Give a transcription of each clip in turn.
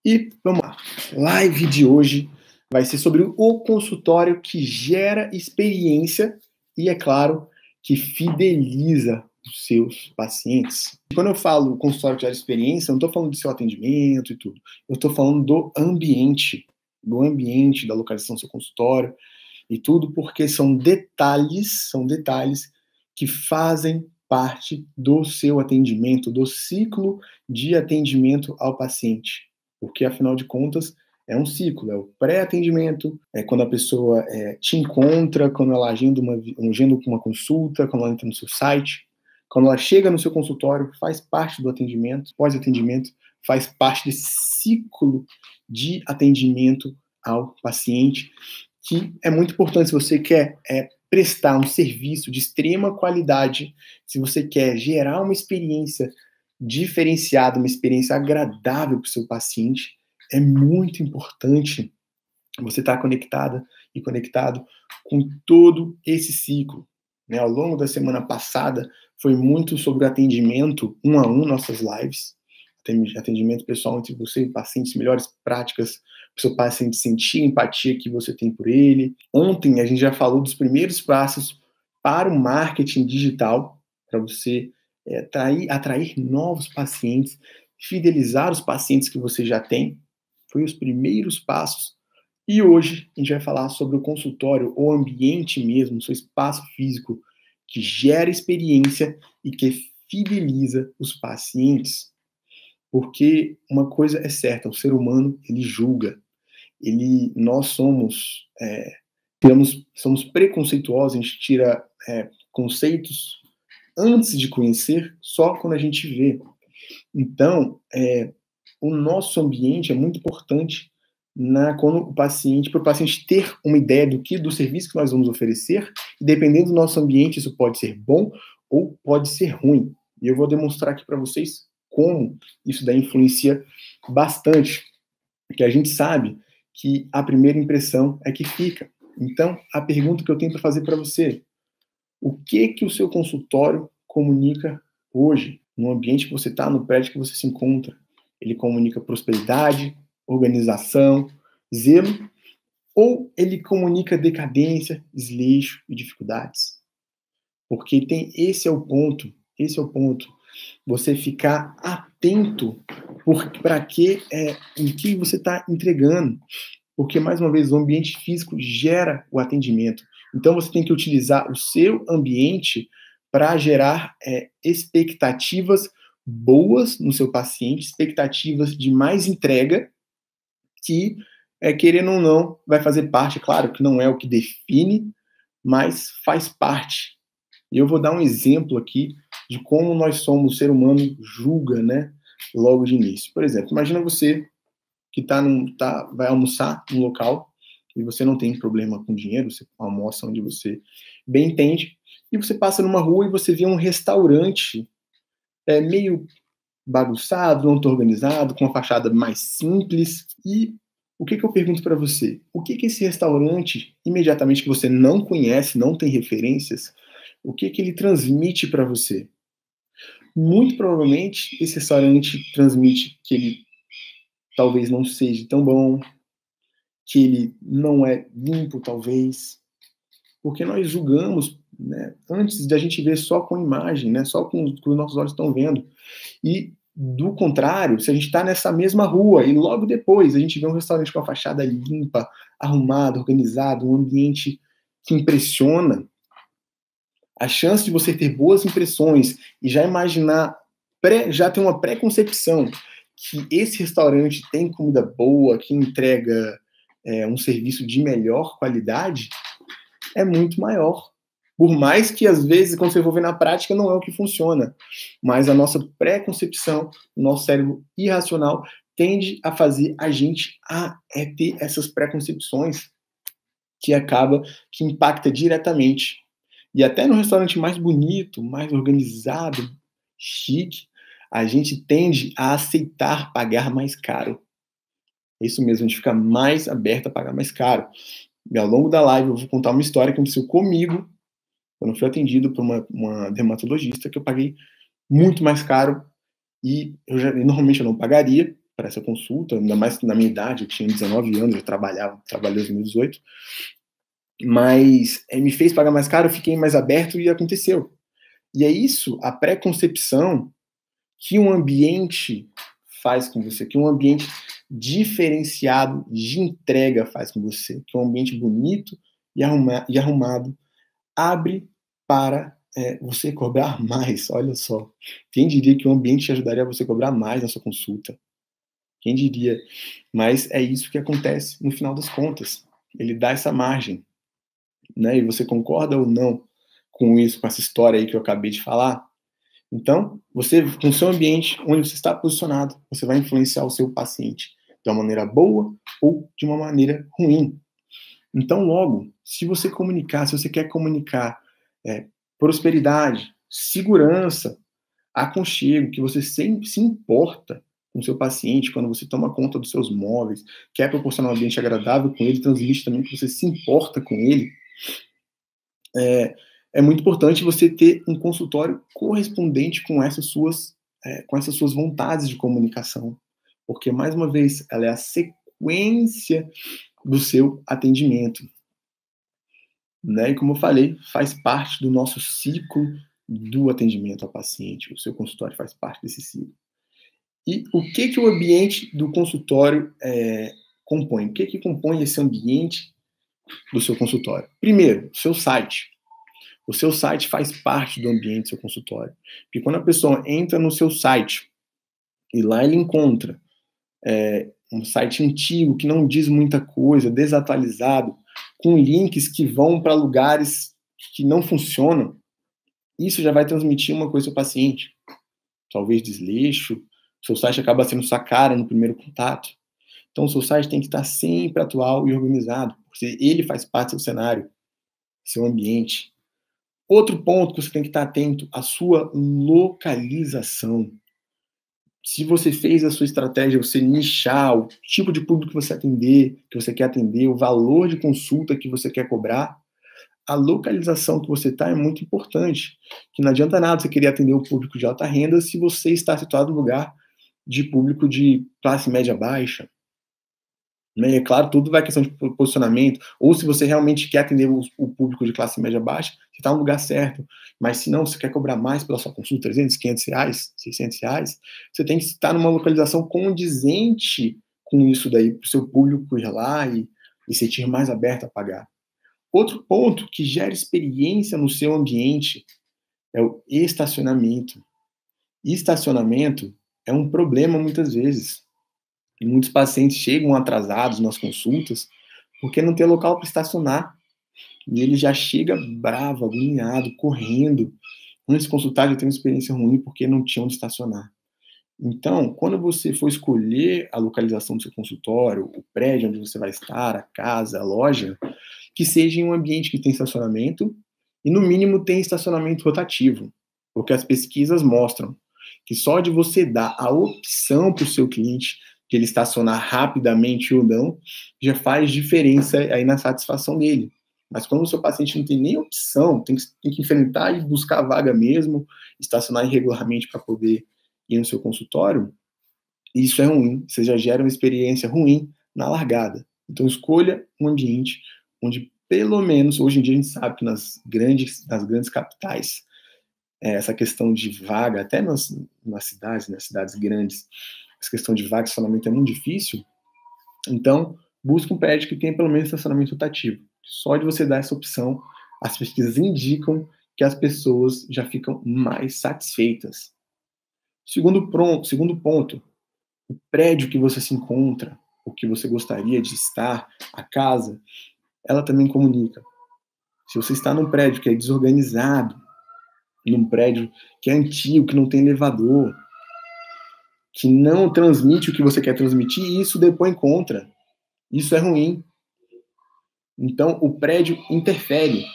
E vamos lá. Live de hoje vai ser sobre o consultório que gera experiência e, é claro, que fideliza os seus pacientes. Quando eu falo consultório que gera experiência, eu não estou falando do seu atendimento e tudo. Eu estou falando do ambiente, da localização do seu consultório e tudo, porque são detalhes que fazem parte do seu atendimento, do ciclo de atendimento ao paciente. Porque, afinal de contas, é um ciclo, é o pré-atendimento, é quando a pessoa te encontra, quando ela agenda uma consulta, quando ela entra no seu site, quando ela chega no seu consultório, faz parte do atendimento, pós-atendimento, faz parte desse ciclo de atendimento ao paciente, que é muito importante se você quer prestar um serviço de extrema qualidade, se você quer gerar uma experiência diferenciada, uma experiência agradável para o seu paciente, é muito importante você estar conectada e conectado com todo esse ciclo. Né? Ao longo da semana passada, foi muito sobre o atendimento 1 a 1, nossas lives, atendimento pessoal entre você e o paciente, melhores práticas para o seu paciente sentir a empatia que você tem por ele. Ontem a gente já falou dos primeiros passos para o marketing digital, para você atrair novos pacientes, fidelizar os pacientes que você já tem. Foi os primeiros passos. E hoje a gente vai falar sobre o consultório, o ambiente mesmo, o seu espaço físico, que gera experiência e que fideliza os pacientes. Porque uma coisa é certa, o ser humano, ele julga. Nós somos preconceituosos, a gente tira conceitos antes de conhecer, só quando a gente vê. Então, o nosso ambiente é muito importante para o paciente ter uma ideia do serviço que nós vamos oferecer, e dependendo do nosso ambiente, isso pode ser bom ou pode ser ruim. E eu vou demonstrar aqui para vocês como isso daí influencia bastante, porque a gente sabe que a primeira impressão é que fica. Então, a pergunta que eu tenho para fazer para você: o que o seu consultório comunica hoje, no ambiente que você está, no prédio que você se encontra? Ele comunica prosperidade, organização, zelo, ou ele comunica decadência, desleixo e dificuldades? Porque esse é o ponto, você ficar atento para o que você está entregando. Porque, mais uma vez, o ambiente físico gera o atendimento. Então, você tem que utilizar o seu ambiente para gerar expectativas boas no seu paciente, expectativas de mais entrega, que, querendo ou não, vai fazer parte, claro que não é o que define, mas faz parte. E eu vou dar um exemplo aqui de como nós somos, o ser humano julga, né, logo de início. Por exemplo, imagina você que vai almoçar num local e você não tem problema com dinheiro, você almoça onde você bem entende, e você passa numa rua e você vê um restaurante meio bagunçado, não tão organizado, com uma fachada mais simples. E o que eu pergunto para você? O que esse restaurante, imediatamente, que você não conhece, não tem referências, o que ele transmite para você? Muito provavelmente esse restaurante transmite que ele talvez não seja tão bom, que ele não é limpo, talvez, porque nós julgamos, né, antes da gente ver só com imagem, né, só com o que os nossos olhos estão vendo. E, do contrário, se a gente está nessa mesma rua e logo depois a gente vê um restaurante com a fachada limpa, arrumado, organizado, um ambiente que impressiona, a chance de você ter boas impressões e já imaginar, já ter uma pré-concepção que esse restaurante tem comida boa, que entrega um serviço de melhor qualidade, é muito maior. Por mais que, às vezes, quando você for ver na prática, não é o que funciona. Mas a nossa pré-concepção, o nosso cérebro irracional, tende a fazer a gente ter essas pré-concepções que impacta diretamente. E até no restaurante mais bonito, mais organizado, chique, a gente tende a aceitar pagar mais caro. É isso mesmo, a gente fica mais aberto a pagar mais caro. E ao longo da live eu vou contar uma história que aconteceu comigo, quando eu fui atendido por uma dermatologista, que eu paguei muito mais caro e normalmente eu não pagaria. para essa consulta, ainda mais na minha idade, eu tinha 19 anos, eu trabalhei em 2018, mas me fez pagar mais caro, eu fiquei mais aberto e aconteceu. E é isso, a pré-concepção que um ambiente faz com você, que um ambiente diferenciado de entrega faz com você, que um ambiente bonito e arrumado abre para você cobrar mais. Olha só, quem diria que um ambiente ajudaria a você cobrar mais na sua consulta? Quem diria? Mas é isso que acontece no final das contas. Ele dá essa margem, né? E você concorda ou não com isso, com essa história aí que eu acabei de falar? Então, você, com o seu ambiente, onde você está posicionado, você vai influenciar o seu paciente de uma maneira boa ou de uma maneira ruim. Então, logo, se você quer comunicar prosperidade, segurança, aconchego, que você sempre se importa com o seu paciente, quando você toma conta dos seus móveis, quer proporcionar um ambiente agradável com ele, transmite também que você se importa com ele, é muito importante você ter um consultório correspondente com essas suas vontades de comunicação, porque, mais uma vez, ela é a sequência do seu atendimento, né? E como eu falei, faz parte do nosso ciclo do atendimento ao paciente. O seu consultório faz parte desse ciclo. E o que o ambiente do consultório compõe? O que compõe esse ambiente do seu consultório? Primeiro, o seu site. O seu site faz parte do ambiente do seu consultório. Porque quando a pessoa entra no seu site e lá ele encontra um site antigo que não diz muita coisa, desatualizado, com links que vão para lugares que não funcionam, isso já vai transmitir uma coisa ao paciente. Talvez desleixo, seu site acaba sendo sua cara no primeiro contato. Então, o seu site tem que estar sempre atual e organizado, porque ele faz parte do seu cenário, seu ambiente. Outro ponto que você tem que estar atento, a sua localização. Se você fez a sua estratégia, você nichar o tipo de público que você quer atender, o valor de consulta que você quer cobrar, a localização que você está é muito importante. Que não adianta nada você querer atender o público de alta renda se você está situado no lugar de público de classe média baixa. É claro, tudo vai questão de posicionamento, ou se você realmente quer atender o público de classe média baixa, você está no lugar certo. Mas se não, você quer cobrar mais pela sua consulta, 300, 500 reais, 600 reais, você tem que estar numa localização condizente com isso daí, para o seu público ir lá e se sentir mais aberto a pagar. Outro ponto que gera experiência no seu ambiente é o estacionamento. Estacionamento é um problema muitas vezes. E muitos pacientes chegam atrasados nas consultas porque não tem local para estacionar. E ele já chega bravo, agoniado, correndo. Antes de consultar, já tem uma experiência ruim porque não tinha onde estacionar. Então, quando você for escolher a localização do seu consultório, o prédio onde você vai estar, a casa, a loja, que seja em um ambiente que tem estacionamento e, no mínimo, tem estacionamento rotativo. Porque as pesquisas mostram que só de você dar a opção para o seu cliente de ele estacionar rapidamente ou não, já faz diferença aí na satisfação dele. Mas quando o seu paciente não tem nem opção, tem que enfrentar e buscar a vaga mesmo, estacionar irregularmente para poder ir no seu consultório, isso é ruim, você já gera uma experiência ruim na largada. Então escolha um ambiente onde, pelo menos, hoje em dia a gente sabe que nas grandes capitais, essa questão de vaga, até nas cidades grandes, essa questão de vaga e estacionamento é muito difícil. Então, busque um prédio que tenha pelo menos estacionamento rotativo. Só de você dar essa opção, as pesquisas indicam que as pessoas já ficam mais satisfeitas. Segundo ponto, o prédio que você se encontra, o que você gostaria de estar, a casa, ela também comunica. Se você está num prédio que é desorganizado, num prédio que é antigo, que não tem elevador, que não transmite o que você quer transmitir, isso depõe contra. Isso é ruim. Então, o prédio interfere.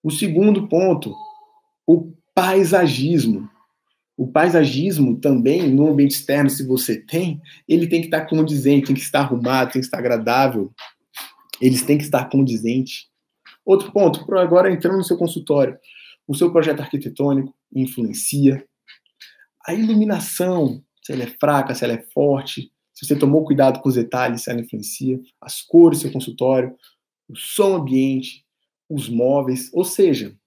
O segundo ponto, o paisagismo. O paisagismo também, no ambiente externo, se você tem, ele tem que estar condizente, tem que estar arrumado, tem que estar agradável. Eles têm que estar condizentes. Outro ponto, agora entrando no seu consultório, o seu projeto arquitetônico influencia. A iluminação, se ela é fraca, se ela é forte, se você tomou cuidado com os detalhes, se ela influencia, as cores do seu consultório, o som ambiente, os móveis, ou seja,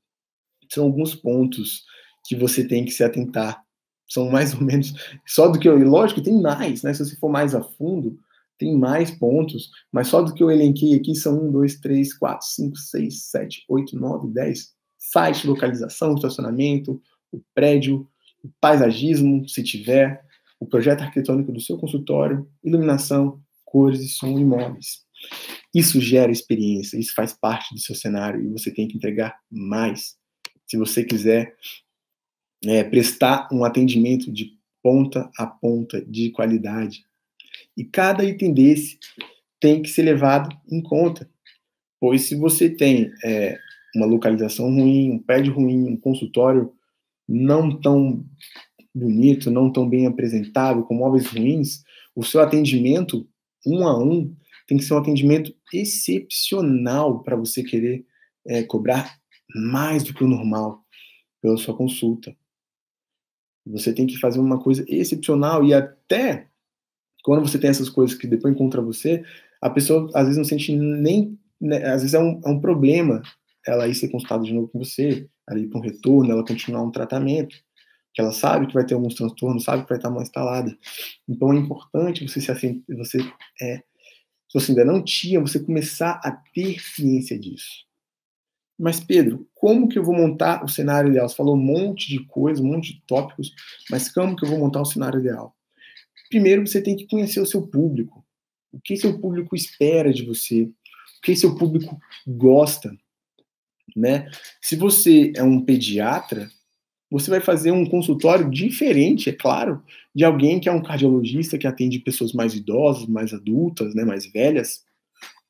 são alguns pontos que você tem que se atentar. São mais ou menos, só do que eu, lógico, tem mais, né? Se você for mais a fundo, tem mais pontos, mas só do que eu elenquei aqui são 1, 2, 3, 4, 5, 6, 7, 8, 9, 10. Site, localização, estacionamento, o prédio, o paisagismo, se tiver, o projeto arquitetônico do seu consultório, iluminação, cores e som e móveis. Isso gera experiência, isso faz parte do seu cenário e você tem que entregar mais. Se você quiser prestar um atendimento de ponta a ponta, de qualidade. E cada item desse tem que ser levado em conta. Pois se você tem uma localização ruim, um prédio ruim, um consultório não tão bonito, não tão bem apresentável, com móveis ruins, o seu atendimento, 1 a 1, tem que ser um atendimento excepcional para você querer cobrar mais do que o normal pela sua consulta. Você tem que fazer uma coisa excepcional e até quando você tem essas coisas que depois contra você, a pessoa às vezes não sente nem, né, às vezes é um problema ela ir ser consultada de novo com você, ali para um retorno, ela continuar um tratamento, que ela sabe que vai ter alguns transtornos, sabe que vai estar mal instalada. Então é importante você se se você ainda não tinha, você começar a ter ciência disso. Mas, Pedro, como que eu vou montar o cenário ideal? Você falou um monte de coisas, um monte de tópicos, mas como que eu vou montar o cenário ideal? Primeiro, você tem que conhecer o seu público. O que seu público espera de você? O que seu público gosta? Né? Se você é um pediatra, você vai fazer um consultório diferente, é claro, de alguém que é um cardiologista que atende pessoas mais idosas, mais adultas, né, mais velhas.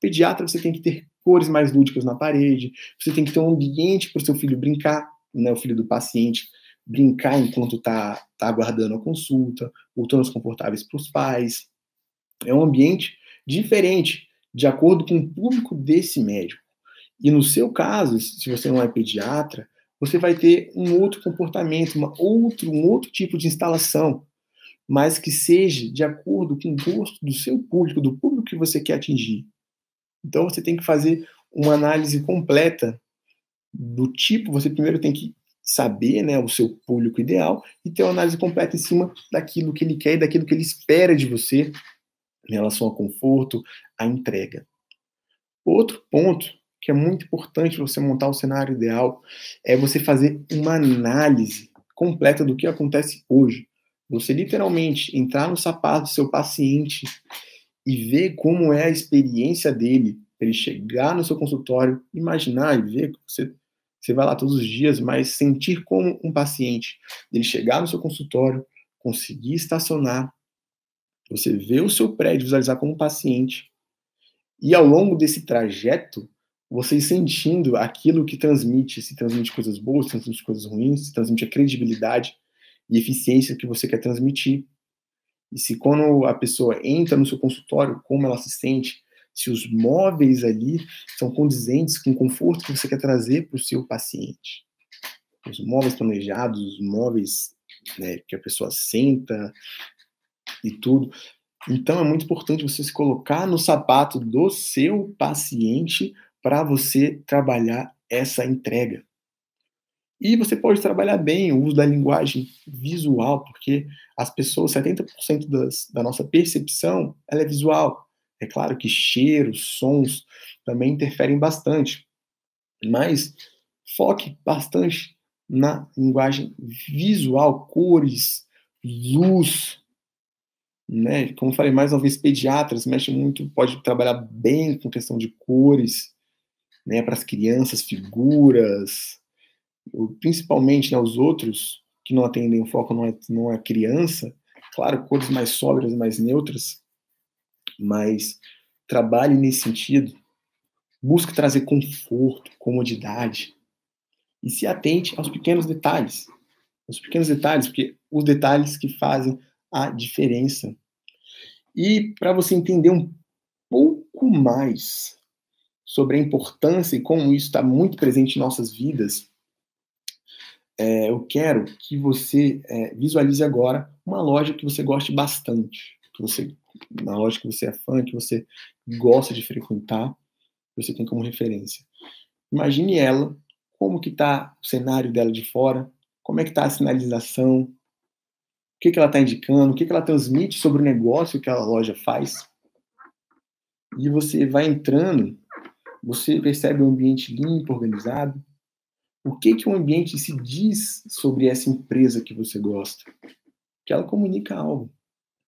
Pediatra, você tem que ter cores mais lúdicas na parede, você tem que ter um ambiente para o seu filho brincar, né, o filho do paciente brincar enquanto tá aguardando a consulta, voltando confortáveis para os pais. É um ambiente diferente, de acordo com o público desse médico. E no seu caso, se você não é pediatra, você vai ter um outro comportamento, um outro tipo de instalação, mas que seja de acordo com o gosto do seu público, do público que você quer atingir. Então você tem que fazer uma análise completa do tipo, você primeiro tem que saber, né, o seu público ideal e ter uma análise completa em cima daquilo que ele quer e daquilo que ele espera de você em relação ao conforto, à entrega. Outro ponto que é muito importante você montar o cenário ideal é você fazer uma análise completa do que acontece hoje. Você literalmente entrar no sapato do seu paciente e ver como é a experiência dele, ele chegar no seu consultório, imaginar e ver que você vai lá todos os dias, mas sentir como um paciente, ele chegar no seu consultório, conseguir estacionar, você vê o seu prédio, visualizar como um paciente, e ao longo desse trajeto, você ir sentindo aquilo que transmite, se transmite coisas boas, se transmite coisas ruins, se transmite a credibilidade e eficiência que você quer transmitir. E se quando a pessoa entra no seu consultório, como ela se sente, se os móveis ali são condizentes com o conforto que você quer trazer para o seu paciente. Os móveis planejados, os móveis, né, que a pessoa senta e tudo. Então é muito importante você se colocar no sapato do seu paciente para você trabalhar essa entrega. E você pode trabalhar bem o uso da linguagem visual, porque as pessoas, 70% da nossa percepção, ela é visual. É claro que cheiros, sons também interferem bastante, mas foque bastante na linguagem visual, cores, luz, né? Como eu falei, mais uma vez, pediatras mexe muito, pode trabalhar bem com questão de cores, né, para as crianças, figuras, principalmente, né, os outros que não atendem o foco não é criança, claro, cores mais sóbrias, mais neutras, mas trabalhe nesse sentido, busque trazer conforto, comodidade, e se atente aos pequenos detalhes, porque os detalhes que fazem a diferença. E para você entender um pouco mais sobre a importância e como isso está muito presente em nossas vidas, eu quero que você visualize agora uma loja que você goste bastante, uma loja que você é fã, que você gosta de frequentar, que você tem como referência. Imagine ela, como que está o cenário dela de fora, como é que está a sinalização, o que ela está indicando, o que ela transmite sobre o negócio que aquela loja faz. E você vai entrando, você percebe um ambiente limpo, organizado. O que o ambiente se diz sobre essa empresa que você gosta? Que ela comunica algo.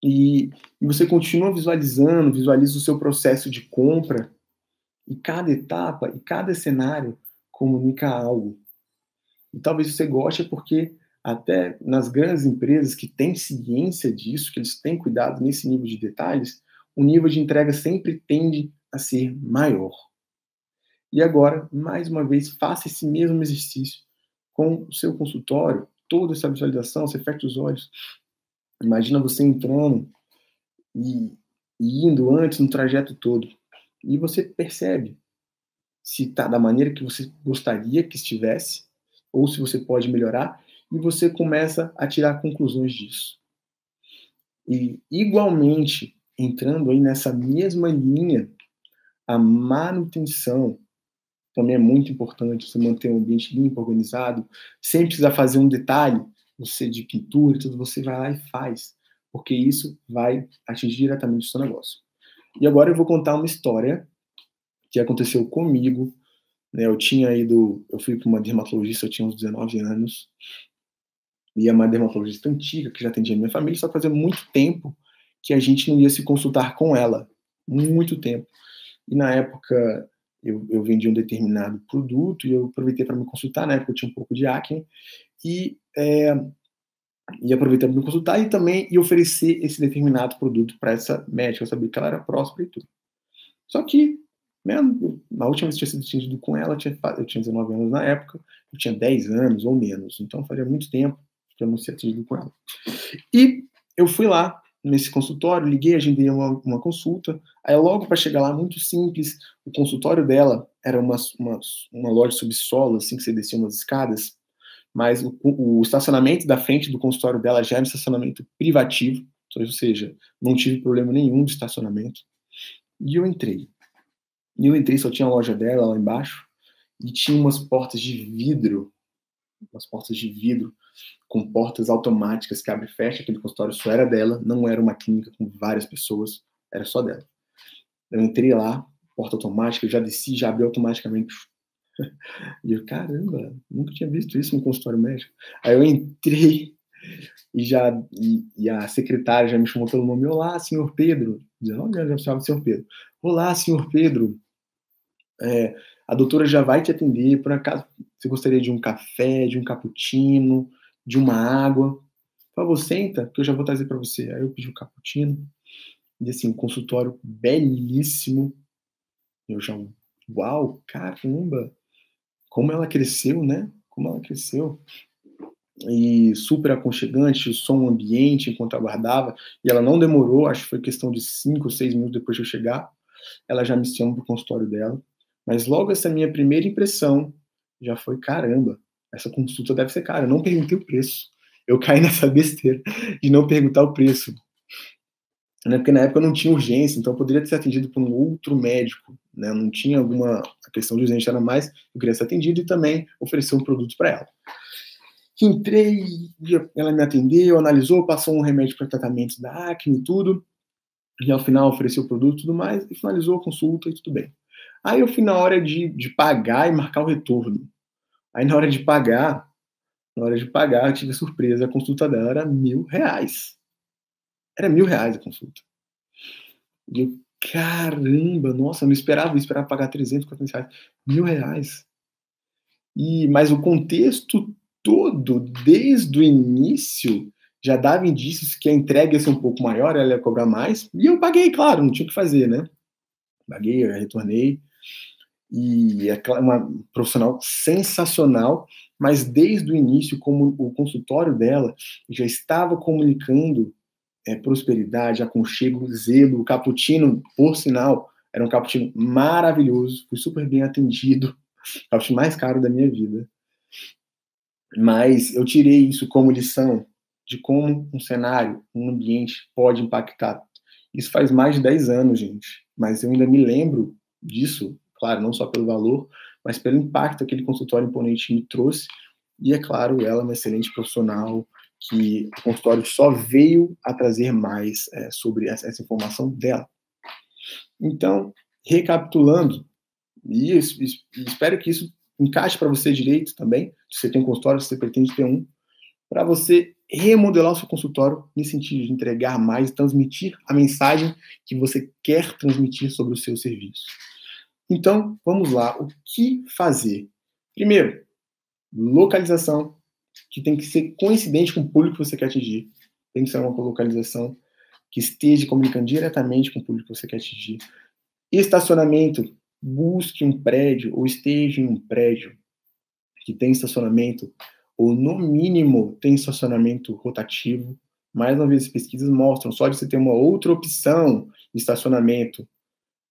E você continua visualizando, visualiza o seu processo de compra, e cada etapa, e cada cenário comunica algo. E talvez você goste porque até nas grandes empresas que têm ciência disso, que eles têm cuidado nesse nível de detalhes, o nível de entrega sempre tende a ser maior. E agora, mais uma vez, faça esse mesmo exercício com o seu consultório, toda essa visualização, você fecha os olhos, imagina você entrando e indo antes no trajeto todo, e você percebe se está da maneira que você gostaria que estivesse, ou se você pode melhorar, e você começa a tirar conclusões disso. E, igualmente, entrando aí nessa mesma linha, a manutenção também é muito importante, você manter o ambiente limpo, organizado, sem precisar fazer um detalhe, você de pintura e tudo, você vai lá e faz, porque isso vai atingir diretamente o seu negócio. E agora eu vou contar uma história que aconteceu comigo, né? Eu fui para uma dermatologista, eu tinha uns 19 anos, e é uma dermatologista antiga, que já atendia a minha família, só que fazia muito tempo que a gente não ia se consultar com ela, muito tempo. E na época eu vendia um determinado produto e eu aproveitei para me consultar, na época eu tinha um pouco de acne, e aproveitei para me consultar e também oferecer esse determinado produto para essa médica, eu sabia que ela era próspera e tudo. Só que, né, na última vez que eu tinha sido atendido com ela, eu tinha 19 anos na época, eu tinha 10 anos ou menos, então fazia muito tempo que eu não ser atendido com ela. E eu fui lá nesse consultório, liguei, agendei uma consulta. Aí logo para chegar lá, muito simples, o consultório dela era uma loja subsolo, assim, que você descia umas escadas, mas o estacionamento da frente do consultório dela já era um estacionamento privativo, ou seja, não tive problema nenhum de estacionamento. E eu entrei. Só tinha a loja dela lá embaixo, e tinha umas portas de vidro, com portas automáticas que abre e fecha. Aquele consultório só era dela, não era uma clínica com várias pessoas, era só dela. Eu entrei lá, porta automática, eu já desci, já abri automaticamente. E eu, caramba, nunca tinha visto isso no consultório médico. Aí eu entrei e a secretária já me chamou pelo nome. Olá, senhor Pedro. 19 anos já chamava senhor Pedro. Olá, senhor Pedro. A doutora já vai te atender. Por acaso, você gostaria de um café, de um cappuccino, de uma água? Por favor, senta, que eu já vou trazer para você. Aí eu pedi um cappuccino. E assim, um consultório belíssimo. Eu já, uau, caramba, como ela cresceu, né? Como ela cresceu. E super aconchegante, o som ambiente enquanto aguardava. E ela não demorou, acho que foi questão de 5 ou 6 minutos depois de eu chegar. Ela já me chamou pro consultório dela. Mas logo essa minha primeira impressão já foi, caramba, essa consulta deve ser cara. Eu não perguntei o preço. Eu caí nessa besteira de não perguntar o preço. Né? Porque na época eu não tinha urgência, então eu poderia ter sido atendido por um outro médico. Né? Não tinha alguma questão de urgência, era mais eu queria ser atendido e também oferecer um produto para ela. Entrei, ela me atendeu, analisou, passou um remédio para tratamento da acne e tudo. E ao final ofereceu o produto e tudo mais, e finalizou a consulta e tudo bem. Aí eu fui na hora de pagar e marcar o retorno. Aí na hora de pagar, eu tive a surpresa, a consulta dela era R$1.000. Era R$1.000 a consulta. E eu, caramba, nossa, eu não esperava pagar 300, R$400. R$1.000. Mas o contexto todo, desde o início, já dava indícios que a entrega ia ser um pouco maior, ela ia cobrar mais, e eu paguei, claro, não tinha o que fazer, né? Paguei, eu retornei, e é uma profissional sensacional, mas desde o início, como o consultório dela já estava comunicando prosperidade, aconchego, zelo, o cappuccino, por sinal, era um cappuccino maravilhoso, fui super bem atendido, o cappuccino mais caro da minha vida. Mas eu tirei isso como lição de como um cenário, um ambiente pode impactar. Isso faz mais de 10 anos, gente, mas eu ainda me lembro disso, claro, não só pelo valor, mas pelo impacto que aquele consultório imponente me trouxe. E, é claro, ela é uma excelente profissional, que o consultório só veio a trazer mais sobre essa informação dela. Então, recapitulando, e espero que isso encaixe para você direito também, se você tem um consultório, se você pretende ter um, para você remodelar o seu consultório nesse sentido de entregar mais, transmitir a mensagem que você quer transmitir sobre o seu serviço. Então, vamos lá. O que fazer? Primeiro, localização, que tem que ser coincidente com o público que você quer atingir. Tem que ser uma localização que esteja comunicando diretamente com o público que você quer atingir. Estacionamento, busque um prédio ou esteja em um prédio que tem estacionamento, ou no mínimo tem estacionamento rotativo. Mais uma vez, as pesquisas mostram, só de você ter uma outra opção de estacionamento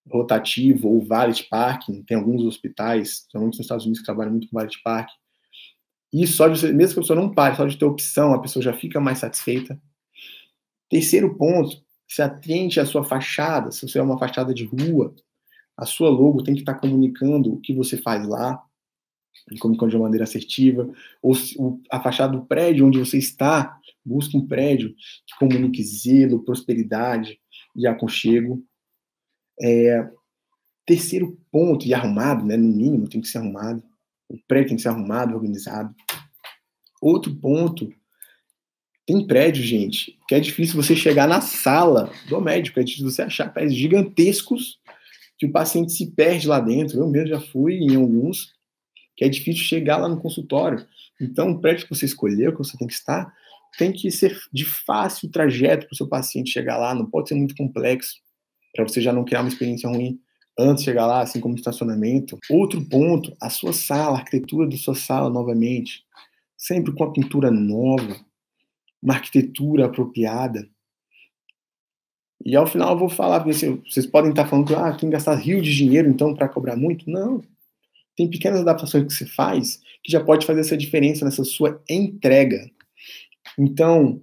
rotativo ou valet parking, tem alguns hospitais, principalmente nos Estados Unidos, que trabalham muito com valet parking, e só de você, mesmo que a pessoa não pare, só de ter opção, a pessoa já fica mais satisfeita. Terceiro ponto, se atente à sua fachada, se você é uma fachada de rua, a sua logo tem que estar comunicando o que você faz lá, comunicando de uma maneira assertiva, ou a fachada do prédio onde você está, busque um prédio que comunique zelo, prosperidade e aconchego. Terceiro ponto, e arrumado, né, no mínimo, tem que ser arrumado. O prédio tem que ser arrumado, organizado. Outro ponto, tem prédio, gente, que é difícil você chegar na sala do médico, é difícil você achar prédios gigantescos que o paciente se perde lá dentro. Eu mesmo já fui em alguns, que é difícil chegar lá no consultório. Então, o prédio que você escolheu, que você tem que estar, tem que ser de fácil trajeto para o seu paciente chegar lá, não pode ser muito complexo, para você já não criar uma experiência ruim antes de chegar lá, assim como estacionamento. Outro ponto, a sua sala, a arquitetura da sua sala, novamente, sempre com a pintura nova, uma arquitetura apropriada. E ao final eu vou falar, porque vocês podem estar falando que tem que gastar rio de dinheiro, então, para cobrar muito. Não. Tem pequenas adaptações que você faz que já pode fazer essa diferença nessa sua entrega. Então,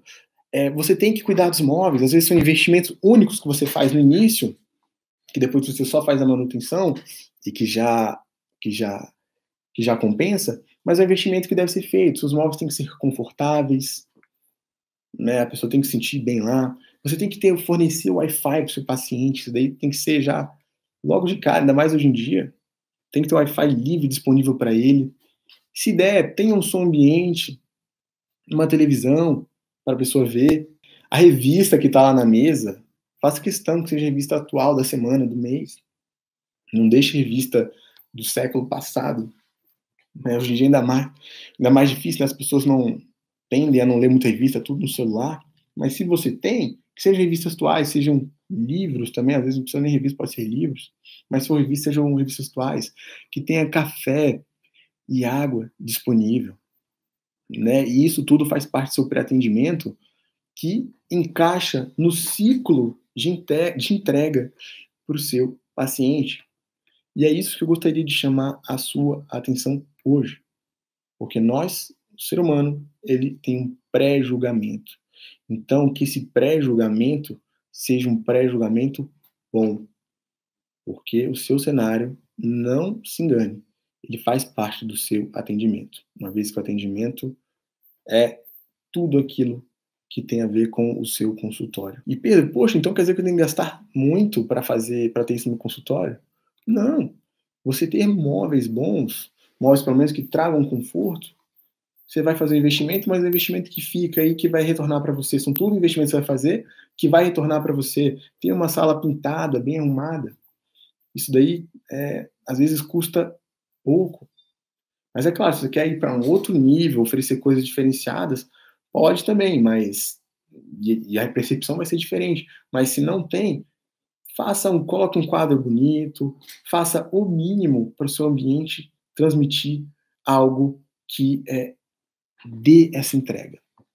você tem que cuidar dos móveis. Às vezes são investimentos únicos que você faz no início, que depois você só faz a manutenção e que já compensa, mas é um investimento que deve ser feito. Os móveis têm que ser confortáveis, né? A pessoa tem que se sentir bem lá. Você tem que fornecer o Wi-Fi para o seu paciente. Isso daí tem que ser já logo de cara, ainda mais hoje em dia. Tem que ter Wi-Fi livre disponível para ele. Se der, tenha um som ambiente, uma televisão para a pessoa ver. A revista que está lá na mesa, faça questão que seja a revista atual da semana, do mês. Não deixe revista do século passado. Né? Hoje em dia ainda mais difícil, né? As pessoas não tendem a não ler muita revista, tudo no celular. Mas se você tem, que sejam revistas atuais, sejam livros também, às vezes não precisa nem revista, pode ser livros, mas se for revista, sejam revistas atuais, que tenha café e água disponível, né? E isso tudo faz parte do seu pré-atendimento, que encaixa no ciclo de entrega para o seu paciente. E é isso que eu gostaria de chamar a sua atenção hoje. Porque nós, o ser humano, ele tem um pré-julgamento. Então, que esse pré-julgamento seja um pré-julgamento bom. Porque o seu cenário, não se engane, ele faz parte do seu atendimento. Uma vez que o atendimento é tudo aquilo que tem a ver com o seu consultório. E Pedro, poxa, então quer dizer que eu tenho que gastar muito para ter isso no consultório? Não. Você ter móveis bons, móveis pelo menos que tragam conforto, você vai fazer um investimento, mas é um investimento que fica aí, que vai retornar para você. São tudo investimentos que você vai fazer, que vai retornar para você. Ter uma sala pintada, bem arrumada, isso daí, às vezes, custa pouco. Mas é claro, se você quer ir para um outro nível, oferecer coisas diferenciadas, pode também, mas e a percepção vai ser diferente. Mas se não tem, coloque um quadro bonito, faça o mínimo para o seu ambiente transmitir algo que dê essa entrega.